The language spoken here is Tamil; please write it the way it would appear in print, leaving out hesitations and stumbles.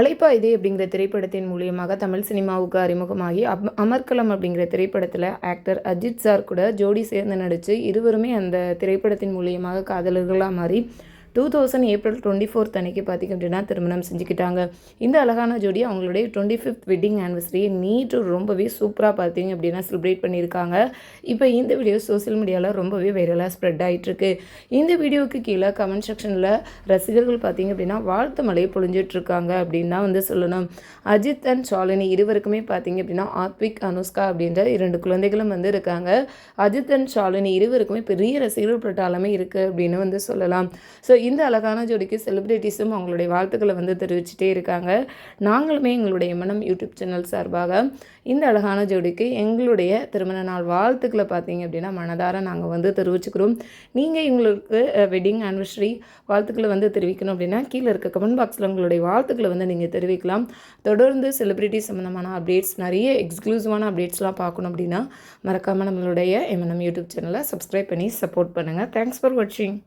அலைப்பாயுதே அப்படிங்கிற திரைப்படத்தின் மூலியமாக தமிழ் சினிமாவுக்கு அறிமுகமாகி அமர்கலம் அப்படிங்கிற திரைப்படத்தில் ஆக்டர் அஜித் சார் கூட ஜோடி சேர்ந்து நடித்து இருவருமே அந்த திரைப்படத்தின் மூலியமாக காதலர்களாக மாறி 2000 ஏப்ரல் 24 அன்னைக்கு பார்த்திங்க அப்படின்னா திருமணம் செஞ்சுக்கிட்டாங்க. இந்த அழகான ஜோடி அவங்களுடைய 25th வெட்டிங் ஆனிவர்சரியை நீட்டு ரொம்பவே சூப்பராக பார்த்திங்க அப்படின்னா செலிப்ரேட் பண்ணியிருக்காங்க. இப்போ இந்த வீடியோ சோசியல் மீடியாவில் ரொம்பவே வைரலாக ஸ்ப்ரெட் ஆகிட்டுருக்கு. இந்த வீடியோவுக்கு கீழே கமெண்ட் செக்ஷனில் ரசிகர்கள் பார்த்திங்க அப்படின்னா வாழ்த்து மழையை பொழிஞ்சிட்ருக்காங்க அப்படின்னு தான் வந்து சொல்லணும். அஜித் அண்ட் ஷாலினி இருவருக்குமே பார்த்திங்க அப்படின்னா ஆத்விக், அனுஷ்கா அப்படின்ற 2 குழந்தைகளும் வந்து இருக்காங்க. அஜித் அண்ட் ஷாலினி இருவருக்குமே பெரிய ரசிகர்கள் பட்டாளமே இருக்குது அப்படின்னு வந்து சொல்லலாம். ஸோ இந்த அழகான ஜோடிக்கு செலிப்ரிட்டிஸும் அவங்களுடைய வாழ்த்துக்களை வந்து தெரிவிச்சுட்டே இருக்காங்க. நாங்களுமே எங்களுடைய மனம் யூடியூப் சேனல் சார்பாக இந்த அழகான ஜோடிக்கு எங்களுடைய திருமண நாள் வாழ்த்துக்களை பார்த்தீங்க அப்படின்னா மனதார நாங்கள் வந்து தெரிவிச்சுக்கிறோம். நீங்கள் எங்களுக்கு வெட்டிங் ஆனிவர்சரி வாழ்த்துக்களை வந்து தெரிவிக்கணும் அப்படின்னா கீழே இருக்க கமெண்ட் பாக்ஸில் உங்களுடைய வாழ்த்துக்களை வந்து நீங்கள் தெரிவிக்கலாம். தொடர்ந்து செலிப்ரிட்டி சம்மந்தமான அப்டேட்ஸ், நிறைய எக்ஸ்க்ளூசிவான அப்டேட்ஸ்லாம் பார்க்கணும் அப்படின்னா மறக்காமல் நம்மளுடைய எம்என்எம் யூடியூப் சேனலை சப்ஸ்கிரைப் பண்ணி சப்போர்ட் பண்ணுங்கள். தேங்க்ஸ் ஃபார் வாட்சிங்.